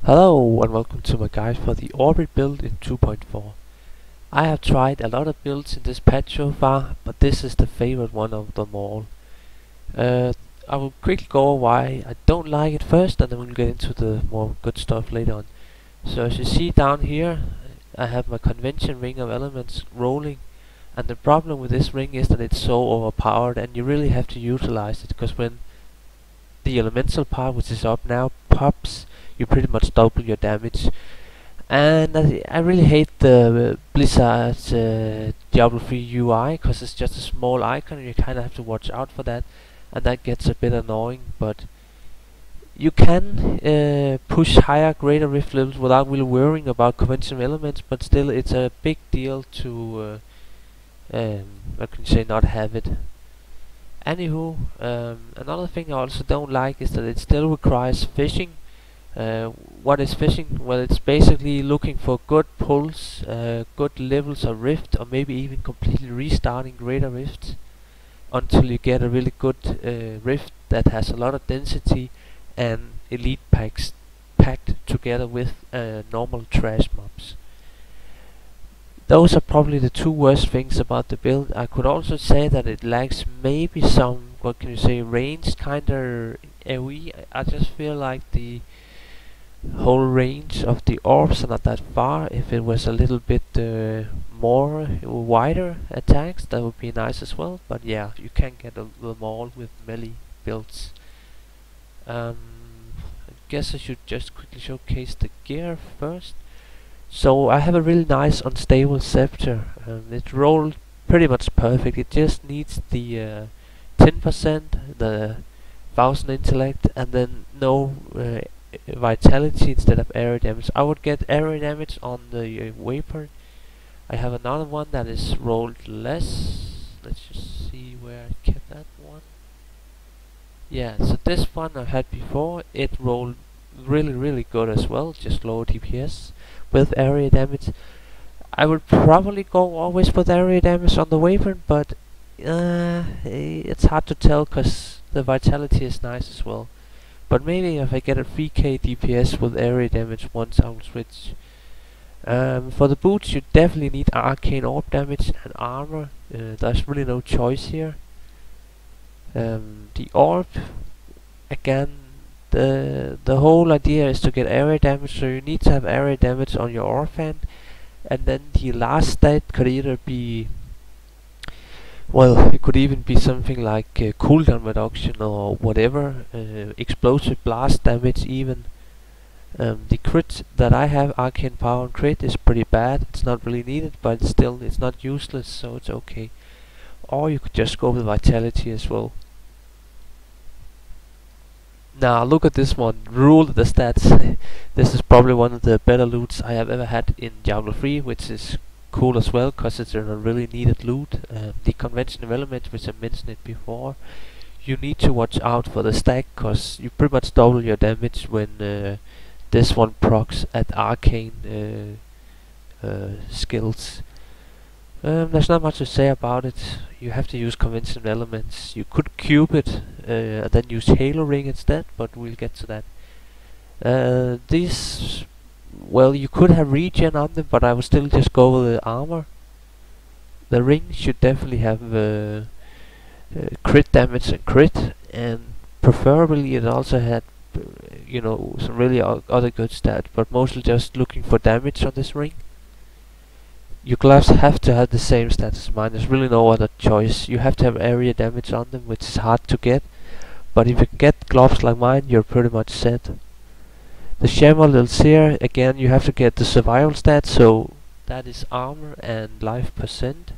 Hello and welcome to my guide for the Orbit build in 2.4. I have tried a lot of builds in this patch so far, but this is the favorite one of them all. I will quickly go over why I don't like it first, and then we'll get into the more good stuff later on. So as you see down here, I have my convention ring of elements rolling, and the problem with this ring is that it's so overpowered and you really have to utilize it, because when the elemental part, which is up now, pops, you pretty much double your damage. And I really hate the Blizzard's Diablo 3 UI, because it's just a small icon and you kinda have to watch out for that, and that gets a bit annoying. But you can push higher greater rift levels without really worrying about conventional elements, but still it's a big deal to I can say not have it. Anywho, another thing I also don't like is that it still requires fishing. What is fishing? Well, it's basically looking for good pulls, good levels of rift, or maybe even completely restarting greater rifts until you get a really good rift that has a lot of density and elite packs packed together with normal trash mobs. Those are probably the two worst things about the build. I could also say that it lacks maybe some, what can you say, range kinda AoE. I just feel like the whole range of the orbs are not that far. If it was a little bit more wider attacks, that would be nice as well. But yeah, you can get them all with melee builds. I guess I should just quickly showcase the gear first. So I have a really nice unstable scepter. It rolled pretty much perfect. It just needs the 10%, the 1000 intellect, and then no vitality instead of area damage. I would get area damage on the weapon. I have another one that is rolled less. Let's just see where I kept that one. Yeah, so this one I had before, it rolled really good as well, just low DPS with area damage. I would probably go always with area damage on the weapon, but it's hard to tell because the vitality is nice as well. But maybe if I get a 3k DPS with area damage once, I will switch. For the boots, you definitely need arcane orb damage and armor. There's really no choice here. The orb, again, the whole idea is to get area damage, so you need to have area damage on your orphan, and then the last stat could either be, well, it could even be something like cooldown reduction or whatever, explosive blast damage even. The crit that I have, arcane power and crit, is pretty bad. It's not really needed, but still it's not useless, so it's okay. Or you could just go with vitality as well. Now look at this one, rule the stats. This is probably one of the better loots I have ever had in Diablo 3, which is cool as well, cause it's a really needed loot. The conventional element, which I mentioned it before, you need to watch out for the stack, cause you pretty much double your damage when this one procs at arcane skills. There's not much to say about it. You have to use conventional elements. You could cube it and then use Halo Ring instead, but we'll get to that. These, well, you could have regen on them, but I would still just go with the armor. The ring should definitely have crit damage and crit, and preferably it also had, you know, some really other good stats, but mostly just looking for damage on this ring. Your gloves have to have the same stats as mine. There's really no other choice. You have to have area damage on them, which is hard to get. But if you can get gloves like mine, you're pretty much set. The Shamalils here, again, you have to get the survival stats, so that is armor and life percent.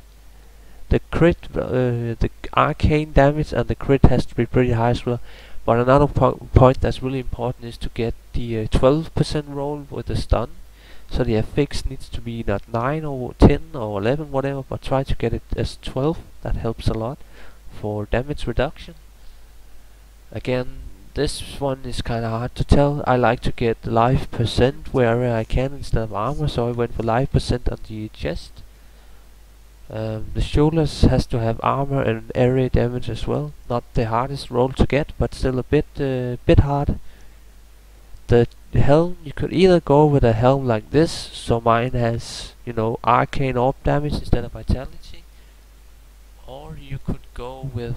The crit, the arcane damage and the crit has to be pretty high as well. But another point that's really important is to get the 12% roll with the stun. So the FX needs to be not 9 or 10 or 11, whatever, but try to get it as 12. That helps a lot for damage reduction. Again, this one is kinda hard to tell. I like to get life percent wherever I can instead of armor, so I went for life percent on the chest. The shoulders has to have armor and area damage as well. Not the hardest roll to get, but still a bit hard. The the helm, you could either go with a helm like this, so mine has, you know, arcane orb damage instead of vitality, or you could go with,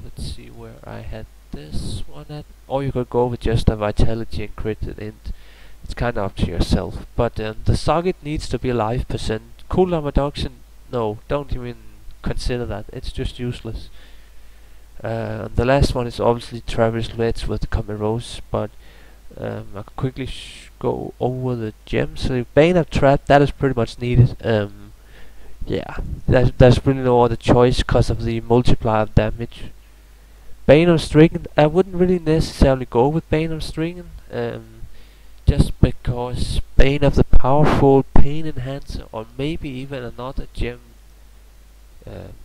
let's see where I had this one at, or you could go with just a vitality and crit int. It's kind of up to yourself, but the socket needs to be life percent. Cooldown reduction, no, don't even consider that, it's just useless. The last one is obviously Travis Let's with the Comet Rose, but I can quickly go over the gems. So Bane of Trap, that is pretty much needed. Yeah, there's really no other choice because of the multiplier of damage. Bane of Stricken, I wouldn't really necessarily go with Bane of Stricken, just because Bane of the Powerful, Pain Enhancer, or maybe even another gem.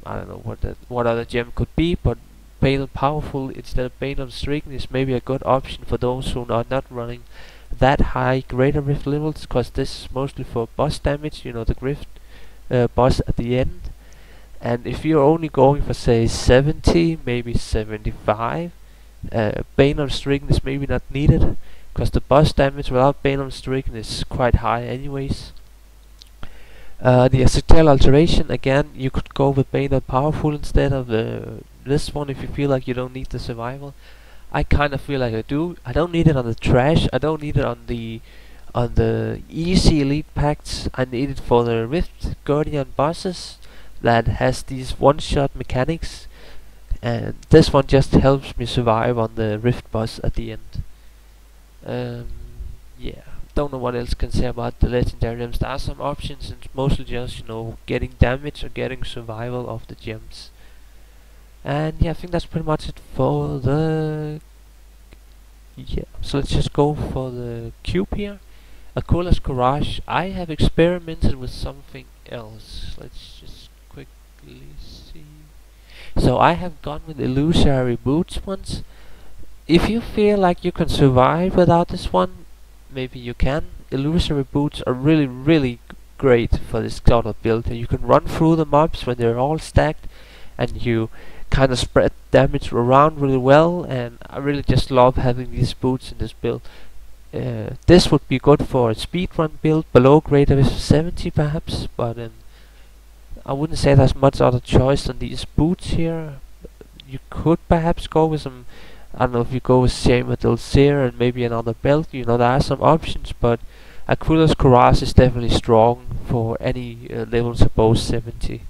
I don't know what other gem could be, but Bane of Powerful instead of Bane of Stricken is maybe a good option for those who are not running that high Greater Rift levels, because this is mostly for boss damage, you know, the Grift boss at the end. And if you're only going for say 70, maybe 75, Bane of Stricken is maybe not needed, because the boss damage without Bane of Stricken is quite high anyways. The Ascetial Alteration, again, you could go with Bane of Powerful instead of this one if you feel like you don't need the survival. I kind of feel like I do. I don't need it on the trash, I don't need it on the easy elite packs. I need it for the Rift Guardian bosses that has these one-shot mechanics, and this one just helps me survive on the Rift boss at the end. Yeah, don't know what else can say about the legendary gems. There are some options, and it's mostly just, you know, getting damage or getting survival of the gems. And yeah, I think that's pretty much it for the... Yeah, so let's just go for the cube here. Akula's Courage. I have experimented with something else. Let's just quickly see. So I have gone with Illusory Boots once. If you feel like you can survive without this one, maybe you can. Illusory Boots are really great for this sort of build. You can run through the mobs when they're all stacked, and you kind of spread damage around really well, and I really just love having these boots in this build. This would be good for a speedrun build below Greater 70 perhaps, but I wouldn't say there's much other choice than these boots here. You could perhaps go with some, I don't know, if you go with Shema Delcere and maybe another belt, you know, there are some options, but Aquilus Courage is definitely strong for any levels above 70.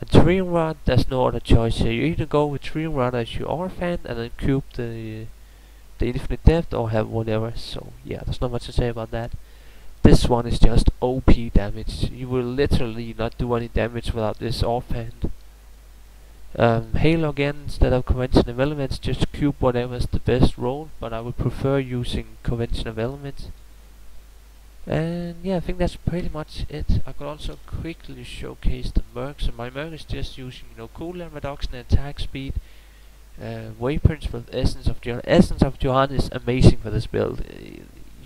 And Triumph Rod, there's no other choice here. You either go with Triumph Rod as your Orphan and then cube the Infinite Depth, or have whatever. So yeah, there's not much to say about that. This one is just OP damage. You will literally not do any damage without this offhand. Halo again, instead of Convention of Elements, just cube whatever is the best roll, but I would prefer using Convention of Elements. And yeah, I think that's pretty much it. I could also quickly showcase the Merc. So my Merc is just using, you know, cooldown reduction and attack speed. Weapons with Essence of Johan. Essence of Johan is amazing for this build.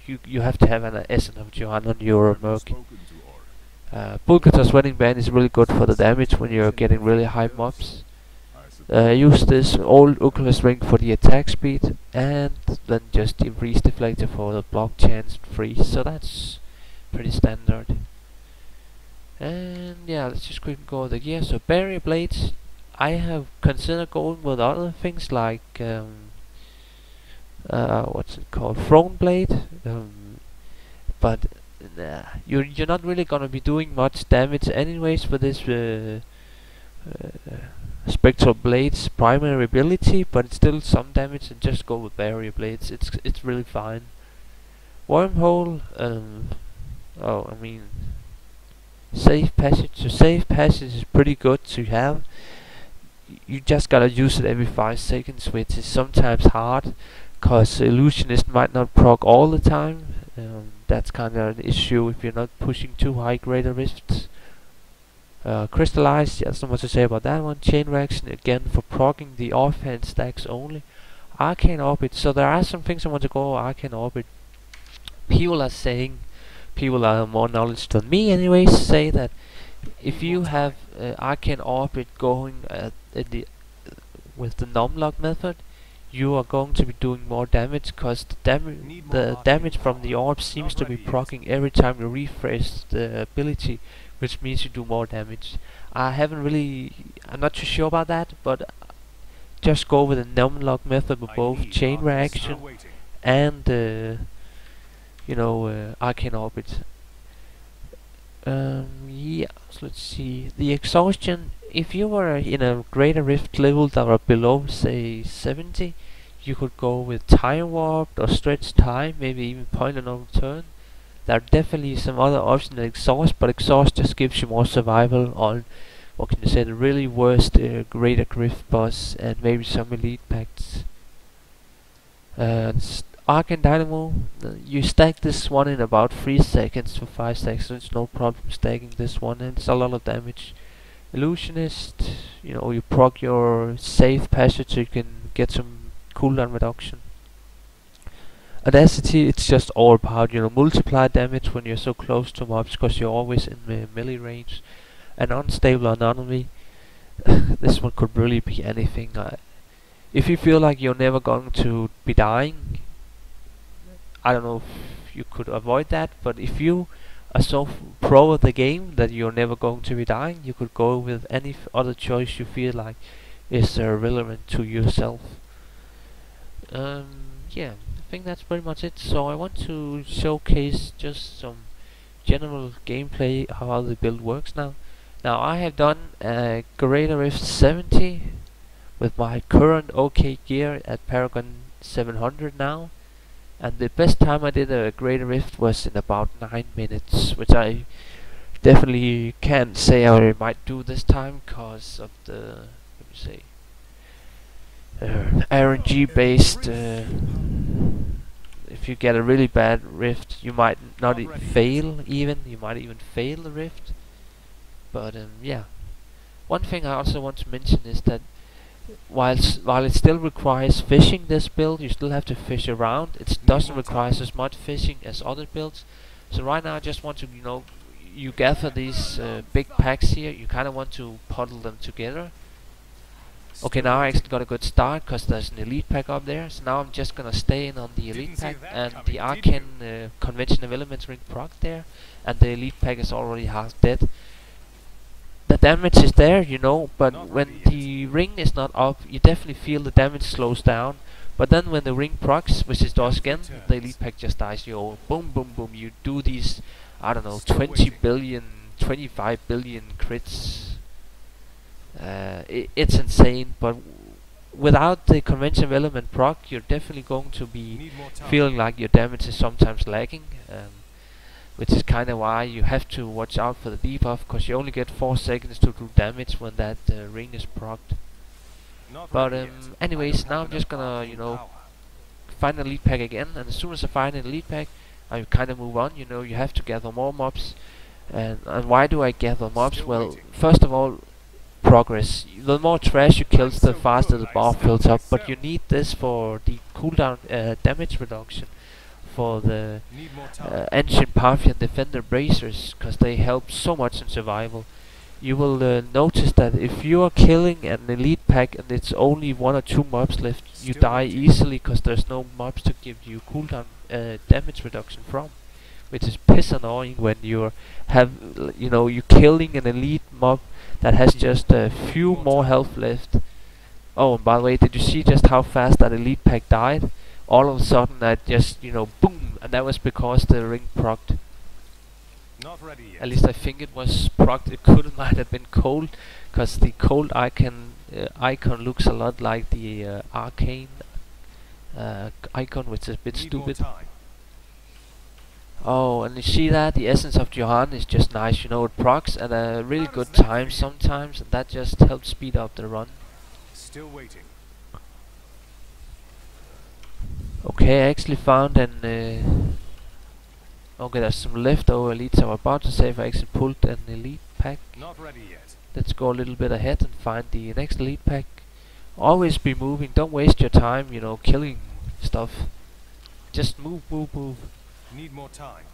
You have to have an Essence of Johan on your Merc. Bulgatar's Wedding Band is really good for the damage when you're getting really high mobs. Use this old Oculus Ring for the attack speed, and then just the Freeze Deflector for the block chance freeze. So that's pretty standard. And yeah, let's just quickly go over the gear. So barrier blades, I have considered going with other things like what's it called, Throne Blade, but you're not really gonna be doing much damage anyways for this Spectral Blade's primary ability, but it's still some damage, and just go with barrier blades. It's really fine. Wormhole, oh, I mean, safe passage. So safe passage is pretty good to have. You just gotta use it every 5 seconds, which is sometimes hard, cause Illusionist might not proc all the time. That's kind of an issue if you're not pushing too high Greater Rifts. Crystallized, yeah, there's not much to say about that one. Chain Reaction, again, for proccing the offhand stacks only. Arcane Orbit, so there are some things I want to go Arcane Orbit. People are saying, people are more knowledge than me anyways, say that if you have Arcane Orbit going with the numlock method, you are going to be doing more damage, cause the damage from the orb seems to be proccing every time you refresh the ability, which means you do more damage. I'm not too sure about that, but just go with a numlock method with both chain reaction and arcane orbit. Yeah, so let's see. The exhaustion, if you were in a greater rift level that were below, say 70, you could go with time warped or stretched time, maybe even point and no return. There are definitely some other options than exhaust, but exhaust just gives you more survival on, what can you say, the really worst greater Grift boss and maybe some elite packs. Arcane Dynamo, you stack this one in about 3 seconds to 5 seconds, so it's no problem stacking this one, and it's a lot of damage. Illusionist, you proc your safe passage so you can get some cooldown reduction. Audacity, it's just all about, multiply damage when you're so close to mobs, because you're always in melee range. An unstable anomaly, this one could really be anything. If you feel like you're never going to be dying, I don't know if you could avoid that, but if you are so pro of the game that you're never going to be dying, you could go with any other choice you feel like is relevant to yourself. Yeah, I think that's pretty much it. So I want to showcase just some general gameplay how the build works now. Now I have done a Greater Rift 70 with my current OK gear at Paragon 700 now, and the best time I did a Greater Rift was in about 9 minutes, which I definitely can't say I might do this time because of the, let me say, RNG based. If you get a really bad rift, you might not fail even. You might even fail the rift. But yeah, one thing I also want to mention is that while it still requires fishing, this build, you still have to fish around. It doesn't require as much fishing as other builds. So right now I just want to, you gather these big packs here. You kind of want to puddle them together. Okay, now I actually got a good start because there's an elite pack up there. So now I'm just gonna stay in on the elite pack and the arcane convention of elements ring proc there, and the elite pack is already half dead. The damage is there, but when the ring is not up, you definitely feel the damage slows down. But then when the ring procs, which it does again, the elite pack just dies. You boom, boom, boom. You do these, I don't know, 20 billion, 25 billion crits. It's insane, but without the convention element proc, you're definitely going to be feeling like your damage is sometimes lagging, which is kind of why you have to watch out for the debuff, because you only get 4 seconds to do damage when that ring is procced. But anyways, now I'm just gonna find an elite pack again, and as soon as I find an elite pack, I kind of move on. You have to gather more mobs, and why do I gather mobs? Well, first of all, progress. The more trash you kill, the faster the bar fills up, but you need this for the cooldown damage reduction for the ancient Parthian defender bracers, because they help so much in survival. You will notice that if you are killing an elite pack and it's only 1 or 2 mobs left, you die easily because there's no mobs to give you cooldown damage reduction from, which is piss annoying when you're killing an elite mob that has just a few more health left. Oh, and by the way, did you see just how fast that elite pack died? All of a sudden that just, boom, and that was because the ring procced. Not ready yet. At least I think it was procced. It might have been cold, because the cold icon looks a lot like the arcane icon, which is a bit stupid. Oh, and you see that? The essence of Johan is just nice, it procs at a really good time sometimes, and that just helps speed up the run. Still waiting. Okay, I actually found an okay, there's some leftover elites. I was about to say if I actually pulled an elite pack. Not ready yet. Let's go a little bit ahead and find the next elite pack. Always be moving, don't waste your time, killing stuff. Just move. Need more time.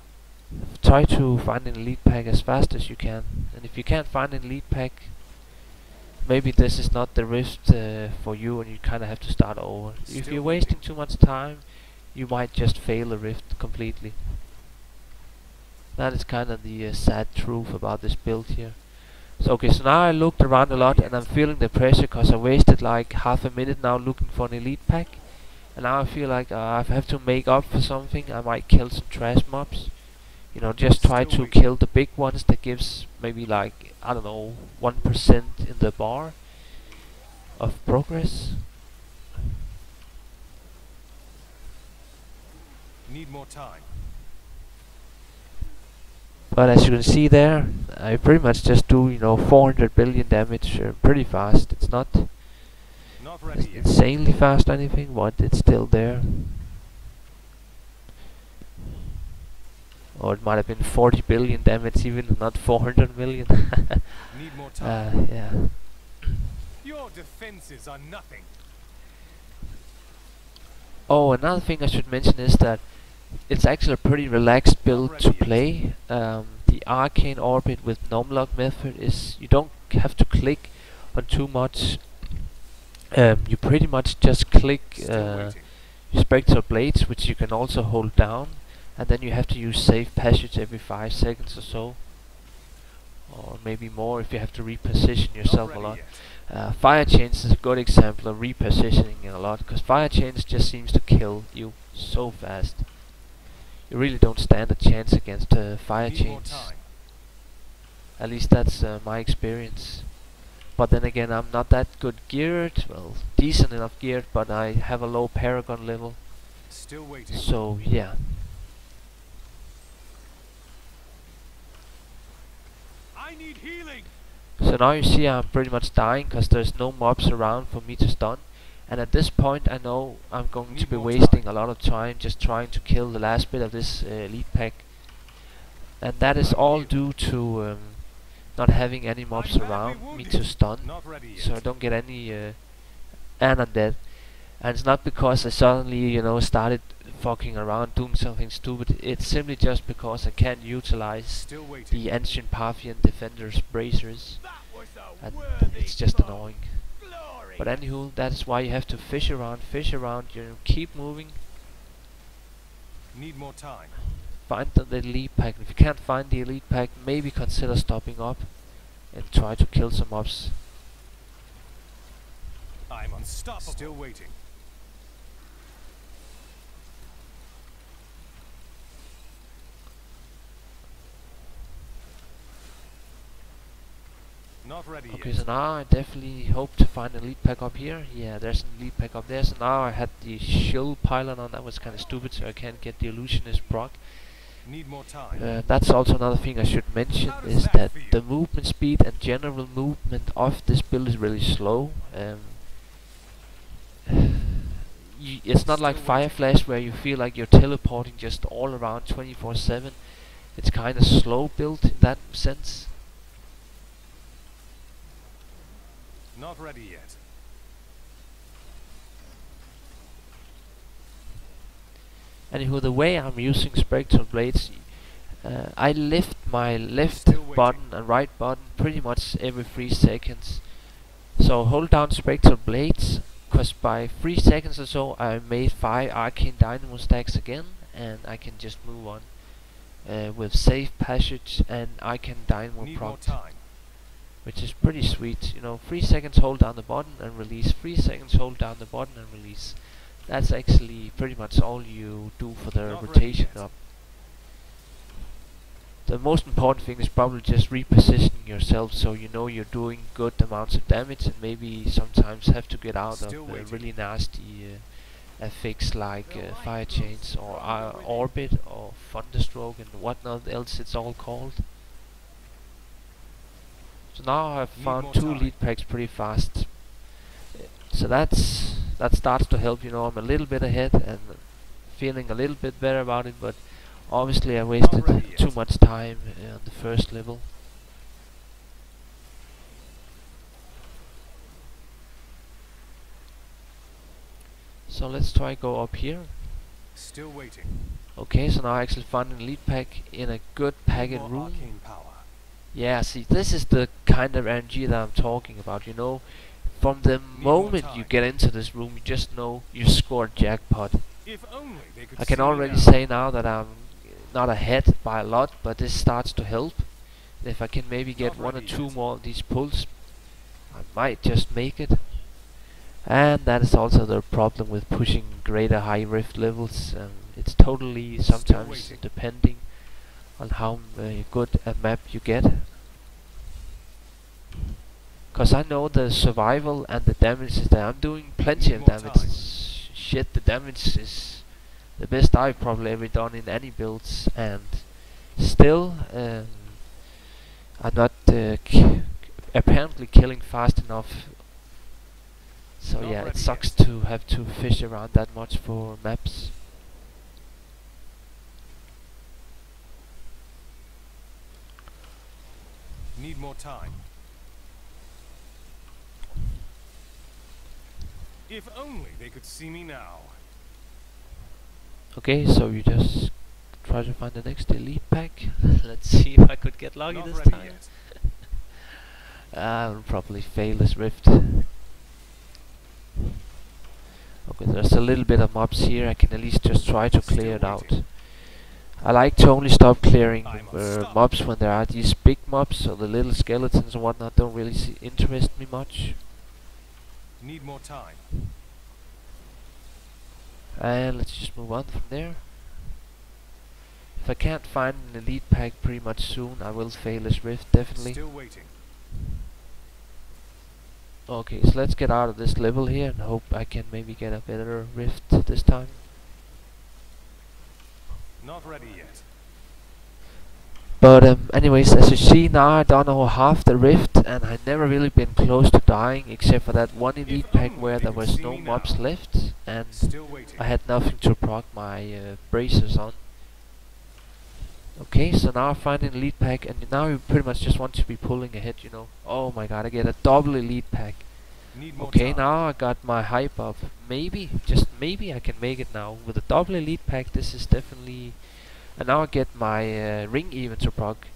Try to find an elite pack as fast as you can. And if you can't find an elite pack, maybe this is not the rift for you, and you kind of have to start over. If Still you're waiting. wasting too much time, you might just fail the rift completely. That is kind of the sad truth about this build here. So okay, so now I looked around a lot, and I'm feeling the pressure because I wasted like half a minute now looking for an elite pack. And now I feel like I have to make up for something. I might kill some trash mobs. You know, just try Still to waiting. kill the big ones that gives maybe like, I don't know, 1% in the bar of progress. Need more time. But as you can see there, I pretty much just do, you know, 400 billion damage pretty fast. It's not Not ready yet. insanely fast or anything, but it's still there. Or it might have been 40 billion damage, even not 400 million. Need more time. Yeah. Your defenses are nothing. Oh, another thing I should mention is that it's actually a pretty relaxed build to ready yet. play. The arcane orbit with numlock method is you don't have to click on too much. You pretty much just click Still waiting. spectral blades, which you can also hold down, and then you have to use safe passage every 5 seconds or so, or maybe more if you have to reposition yourself Not a ready lot. yet. Fire chains is a good example of repositioning a lot, because fire chains just seems to kill you so fast. You really don't stand a chance against fire Need more chains. time. At least that's my experience. But then again, I'm not that good geared. Well, decent enough geared, but I have a low paragon level. Still waiting. So yeah. I need healing. So now you see I'm pretty much dying because there's no mobs around for me to stun. And at this point I know I'm going to Need be more wasting time. a lot of time just trying to kill the last bit of this elite pack. And that is I'm all healed. due to not having any mobs I'm badly around me wounded. to stun. Not ready yet. So I don't get any and I'm dead. And it's not because I suddenly, you know, started fucking around doing something stupid. It's simply just because I can't utilize Still waiting. the ancient Parthian defenders bracers, That was a and worthy it's just foe. annoying. Glory. But anywho, that's why you have to fish around, you know, keep moving, Need more time. find the elite pack. If you can't find the elite pack, maybe consider stopping up and try to kill some mobs. I'm unstoppable. Still waiting. Not ready Okay, yet. so now I definitely hope to find an elite pack up here. Yeah, there's an elite pack up there. So now I had the shield pylon on. That was kind of stupid, so I can't get the illusionist proc. Need more time. That's also another thing I should mention, How does is that that feel? the movement speed and general movement of this build is really slow. It's not like Still Fire waiting. Flash where you feel like you're teleporting just all around 24/7. It's kind of slow built in that sense. Not ready yet. Anywho, the way I'm using spectral blades, I lift my left Still waiting. button and right button pretty much every 3 seconds. So hold down spectral blades, cause by 3 seconds or so I made 5 arcane dynamo stacks again, and I can just move on with safe passage and arcane dynamo Need more proc, time. which is pretty sweet. You know, 3 seconds hold down the button and release, 3 seconds hold down the button and release. That's actually pretty much all you do for the Not ready rotation yet. up. The most important thing is probably just repositioning yourself so you know you're doing good amounts of damage, and maybe sometimes have to get out Still of waiting. really nasty effects like The fire light chains moves or from the winning. orbit or thunderstroke and whatnot else it's all called. So now I've Need found more 2 time. lead packs pretty fast. So that starts to help. You know, I'm a little bit ahead and feeling a little bit better about it, but obviously I wasted ready yet. too much time on the first level. So let's try go up here. Still waiting. Okay, so now I actually found an elite pack in a good packed Need more room. arcane power. Yeah, see, this is the kind of energy that I'm talking about, you know. From the Need more moment you time. get into this room, you just know you scored jackpot. If only they could I can see me already now. say now that I'm not ahead by a lot, but this starts to help. If I can maybe get Not one or ready two yet. more of these pulls, I might just make it. And that is also the problem with pushing greater high rift levels. It's totally Still sometimes waiting. depending on how good a map you get. Cause I know the survival and the damage is there. I'm doing plenty Need of more damage. time. Shit, the damage is the best I've probably ever done in any builds, and still I'm not apparently killing fast enough. So Not yeah, it ready sucks yet. to have to fish around that much for maps. Need more time. If only they could see me now. Okay, so you just try to find the next elite pack. Let's see if I could get lucky Not this ready time. yet. I'll probably fail this rift. Okay, there's a little bit of mobs here. I can at least just try to Still clear it out. waiting. I like to only stop clearing I must stop. mobs when there are these big mobs, so the little skeletons and whatnot don't really interest me much. Need more time. And let's just move on from there. If I can't find an elite pack pretty much soon, I will fail this rift, definitely. Still waiting. Okay, so let's get out of this level here and hope I can maybe get a better rift this time. Not ready yet. But anyways, as you see now, I've done over half the rift, and I've never really been close to dying, except for that one elite If pack only where they there could was see no me mobs now. left, and Still waiting. I had nothing to proc my bracers on. Okay, so now I find an elite pack, and now you pretty much just want to be pulling ahead, you know. Oh my god, I get a double elite pack. Need more Okay, time. now I got my hype up. Maybe, just maybe I can make it now. With a double elite pack, this is definitely... And now I get my ring even to proc.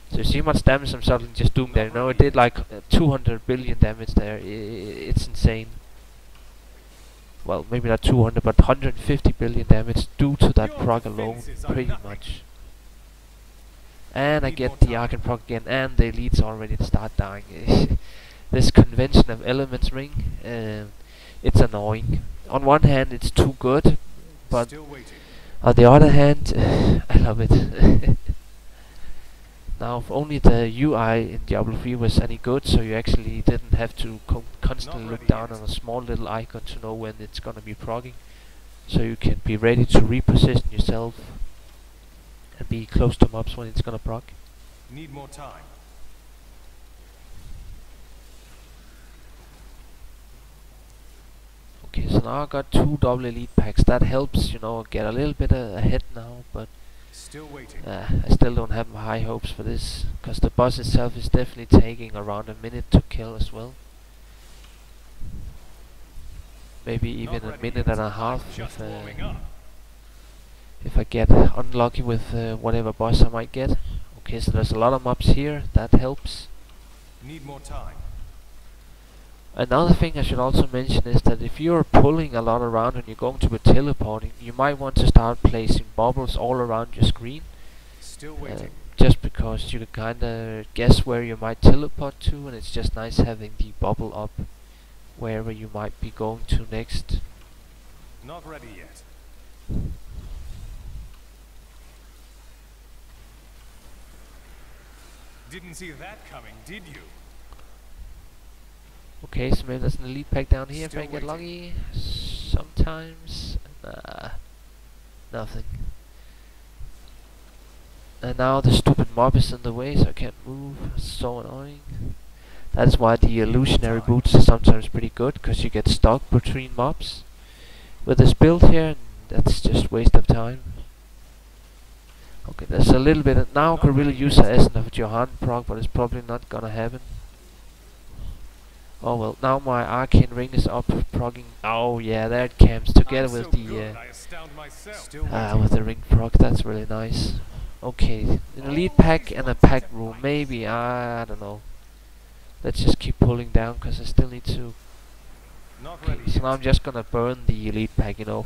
So you see how much damage I'm suddenly just doing there. You know, it did like 200 billion damage there. It's insane. Well, maybe not 200, but 150 billion damage due to that Your proc alone, defenses are pretty nothing. much. And I Need get more the time. Arcan proc again, and the elites already start dying. This convention of elements ring, it's annoying. On one hand, it's too good, but Still waiting. on the other hand, I love it. Now, if only the UI in Diablo 3 was any good, so you actually didn't have to constantly Not look ready down yet. on a small little icon to know when it's gonna be progging, so you can be ready to reposition yourself and be close to mobs when it's gonna proc. Need more time. Okay, so now I got 2 double elite packs. That helps, you know, get a little bit ahead now, but Still waiting. I still don't have high hopes for this, because the boss itself is definitely taking around a minute to kill as well. Maybe even Not a ready minute yet. and a half Just warming up. if I get unlucky with whatever boss I might get. Okay, so there's a lot of mobs here, that helps. Need more time. Another thing I should also mention is that if you're pulling a lot around and you're going to be teleporting, you might want to start placing bubbles all around your screen. Still waiting. Just because you can kinda guess where you might teleport to, and it's just nice having the bubble up wherever you might be going to next. Not ready yet. Didn't see that coming, did you? Okay, so maybe there's an elite pack down here if I Still get waiting. lucky. Sometimes. Nah, nothing. And now the stupid mob is in the way, so I can't move. So annoying. That's why the illusionary boots are sometimes pretty good, because you get stuck between mobs. With this build here, that's just waste of time. Okay, there's a little bit now I could really use a Essence of Johan proc, but it's probably not gonna happen. Oh well, now my arcane ring is up progging. Oh yeah, there it comes together I'm with so the good, I astound myself. Still with the ring proc. That's really nice. Okay, an elite pack and a pack room. Maybe, I don't know. Let's just keep pulling down because I still need to. Not Okay, ready so now yet. I'm just gonna burn the elite pack, you know.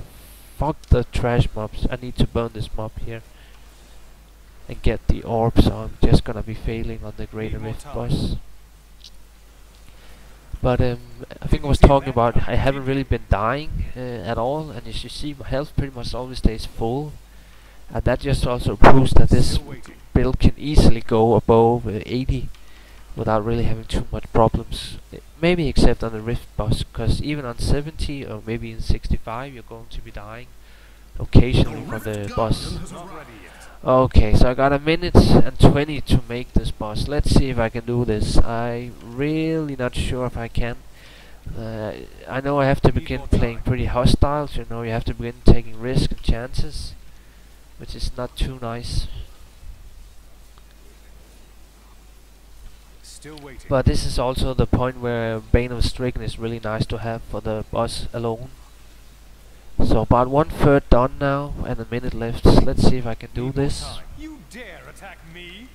Fuck the trash mobs. I need to burn this mob here and get the orb, so I'm just gonna be failing on the Greater Need more Rift time. boss. But I think I Didn't was see talking that about coming, I haven't did really you? been dying at all, and as you see, my health pretty much always stays full, and that just also proves that this Still waiting. build can easily go above 80 without really having too much problems. Maybe except on the Rift boss, because even on 70 or maybe in 65 you're going to be dying occasionally from the boss. Not ready yet. Okay, so I got a minute and 20 to make this boss. Let's see if I can do this. I'm really not sure if I can. I know I have to begin playing pretty hostile, so you know you have to begin taking risks and chances, which is not too nice. Still waiting. But this is also the point where Bane of Stricken is really nice to have for the boss alone. So about 1/3 done now and a minute left. Let's see if I can do Need more this. time. You dare attack me?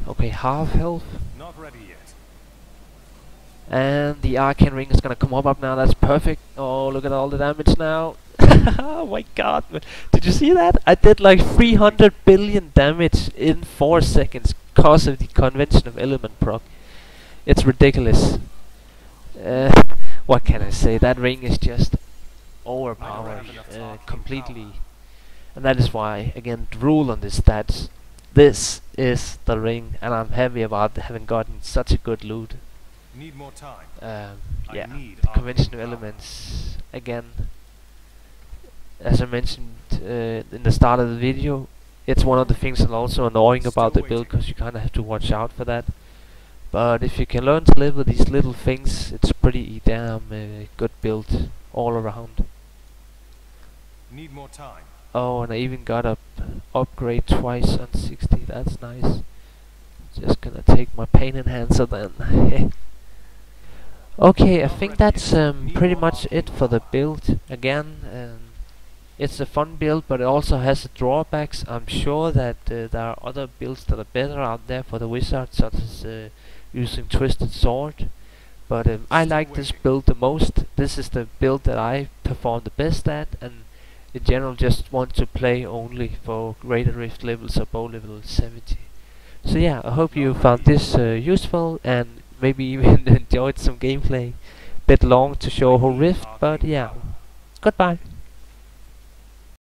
Okay, half health. Not ready yet. And the arcane ring is gonna come up now, that's perfect. Oh, look at all the damage now. Oh my god, man. Did you see that? I did like 300 billion damage in 4 seconds because of the convention of element proc. It's ridiculous. What can I say? That ring is just overpowered completely. And that is why, again, the rule on this stats. This is the ring, and I'm happy about having gotten such a good loot. Need more time. I Yeah, need the arcane conventional power. elements, again, as I mentioned in the start of the video, it's one of the things that's also annoying about the Still build, waiting. because you kind of have to watch out for that. But if you can learn to live with these little things, it's pretty damn good build all around. Need more time. Oh, and I even got a upgrade twice on 60, that's nice. Just gonna take my pain enhancer then. Okay, I think that's pretty much it for the build. Again, it's a fun build, but it also has drawbacks. I'm sure that there are other builds that are better out there for the wizard, such as using Twisted Sword. But I Still like this waiting. build the most. This is the build that I perform the best at, and in general just want to play only for Greater Rift levels above level 70. So yeah, I hope you found this useful and maybe even enjoyed some gameplay. Bit long to show a whole Rift, but yeah. Goodbye.